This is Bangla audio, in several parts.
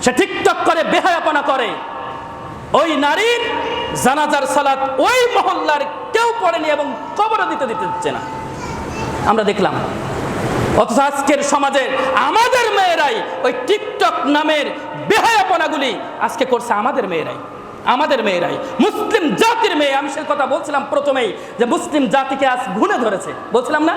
সে টিকটক করে, বেহায়াপনা করে। ওই নারীর জানাজার সালাত ওই মহল্লার কেউ পড়েনি এবং কবরও দিতে দিচ্ছে না, আমরা দেখলাম। অথচ আজকের সমাজে আমাদের মেয়েরাই ওই টিকটক নামের বেহায়াপনাগুলি আজকে করছে আমাদের মেয়েরাই, আমাদের মেয়েরাই, মুসলিম জাতির মেয়ে। আমি সে কথা বলছিলাম প্রথমেই যে মুসলিম জাতিকে আজ ঘুণে ধরেছে, বলছিলাম না,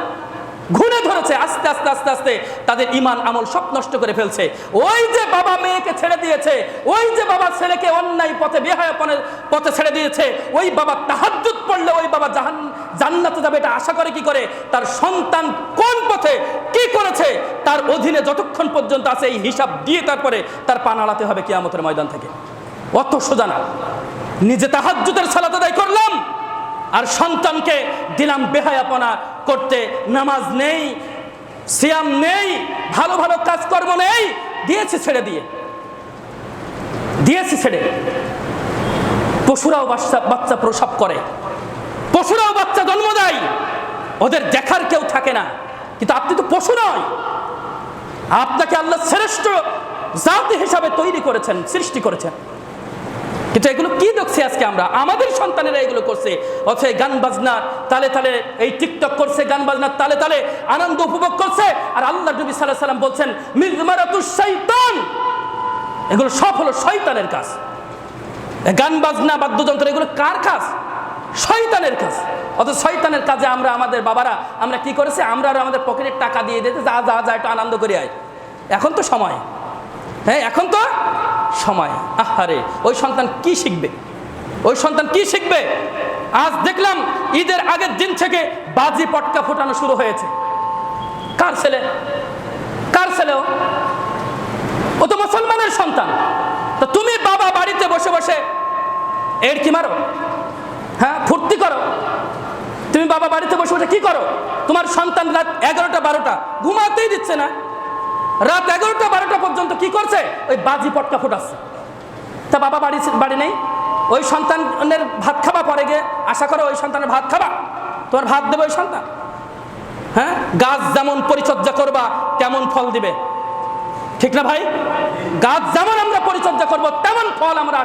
ঘুণে ধরেছে। আস্তে আস্তে আস্তে আস্তে তাদের ঈমান আমল সব নষ্ট করে ফেলছে। ওই যে বাবা মেয়েকে ছেড়ে দিয়েছে, ওই যে বাবা ছেলেকে অন্যায় পথে, বেহায়াপনের পথে ছেড়ে দিয়েছে, ওই বাবা তাহাজ্জুদ পড়লে ওই বাবা জান্নাতে যাবে এটা আশা করে কি করে? তার সন্তান কোন পথে কি করেছে তার অধীনে যতক্ষণ পর্যন্ত আছে এই হিসাব দিয়ে তারপরে তার পা নাড়াতে হবে কিয়ামতের ময়দান থেকে। অত সোজা না। নিজে তাহাজ্জুদের সালাত আদায় করলাম আর সন্তানকে দিলাম বেহায়াপনা করতে, নামাজ নেই, সিয়াম নেই, ভালো ভালো কাজকর্ম নেই, দিয়েছি ছেড়ে। পশুরাও বাচ্চা প্রসব করে, পশুরাও বাচ্চা জন্ম দেয়, ওদের দেখার কেউ থাকে না। কিন্তু আপনি তো পশু নয়, আপনাকে আল্লাহ শ্রেষ্ঠ জাতি হিসাবে তৈরি করেছেন, সৃষ্টি করেছেন। কিন্তু এগুলো কি দেখছি আজকে আমরা? আমাদের সন্তানেরা এগুলো করছে। অথচ গান বাজনার তালে তালে, এই টিকটক করছে, গান বাজনার তালে তালে আনন্দ উপভোগ করছে। আর আল্লাহ নবী সাল্লাল্লাহু আলাইহি সাল্লাম বলছেন মিজমারাতুশ শাইতান, এগুলো সব হলো শয়তানের কাজ। গান বাজনা, বাদ্যযন্ত্র, এগুলো কার কাজ? শয়তানের কাজ। অথচ শয়তানের কাজে আমরা, আমাদের বাবারা, আমরা কি করেছি? আমরা আর আমাদের পকেটের টাকা দিয়ে দিতে, যা যা যা একটু আনন্দ করে আয়। এখন তো সময়, হ্যাঁ এখন তো সময়। আহারে, ওই সন্তান কি শিখবে? ওই সন্তান কি শিখবে? আজ দেখলাম ঈদের আগের দিন থেকে বাজি পটকা ফোটানো শুরু হয়েছে। কার ছেলে? কার ছেলে? ও তো মুসলমানের সন্তান। তো তুমি বাবা বাড়িতে বসে বসে এর কি মারো? হ্যাঁ, ফুর্তি করো। তুমি বাবা বাড়িতে বসে বসে কি করো? তোমার সন্তান রাত 11টা 12টা ঘুমাতেই দিচ্ছে না, রাত 11টা 12টা পর্যন্ত কি করছে? ওই বাজি পটকা ফোটাচ্ছে। তা বাবা বাড়ি নেই, ওই সন্তানের ভাত খাবা, পরে গিয়ে আশা করো ওই সন্তানের ভাত খাবা, তোমার ভাত দেবে ওই সন্তান। হ্যাঁ, গাছ যেমন পরিচর্যা করবা তেমন ফল দিবে, ঠিক না ভাই? গাছ যেমন আমরা পরিচর্যা করব তেমন ফল আমরা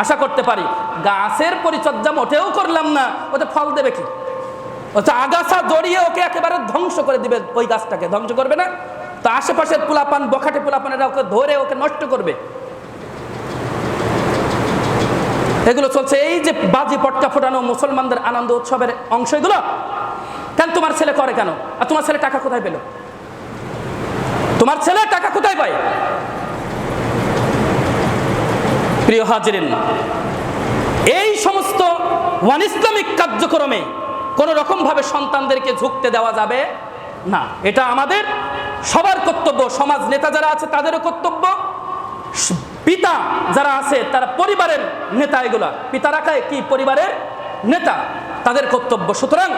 আশা করতে পারি। গাছের পরিচর্যা মোটেও করলাম না, ওতে ফল দেবে কি? ওটা আগাছা জড়িয়ে ওকে একেবারে ধ্বংস করে দিবে, ওই গাছটাকে ধ্বংস করবে না তো আশেপাশের পোলাপান, বখাটে পোলাপানেরা ওকে ধরে ওকে নষ্ট করবে। এগুলো চলছে। এই যে বাজি পটকা ফোটানো মুসলমানদের আনন্দ উৎসবের অংশ, এগুলো কেন তোমার ছেলে করে কেন? আর তোমার ছেলে টাকা কোথায় পেল? তোমার ছেলে টাকা কোথায় পায়? প্রিয় হাজিরিন, এই সমস্ত ওয়ান ইসলামিক কার্যক্রমে কোনো রকম ভাবে সন্তানদেরকে ঝুঁকতে দেওয়া যাবে না। এটা আমাদের সবার কর্তব্য। সমাজ নেতা যারা আছে তাদেরও কর্তব্য, পিতা যারা আছে তারা পরিবারের নেতা, এগুলা পিতারা কি পরিবারের নেতা, তাদের কর্তব্য। সুতরাং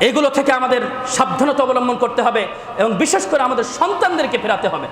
এগুলো থেকে আমাদের সাবধানতা অবলম্বন করতে হবে এবং বিশেষ করে আমাদের সন্তানদেরকে ফেরাতে হবে।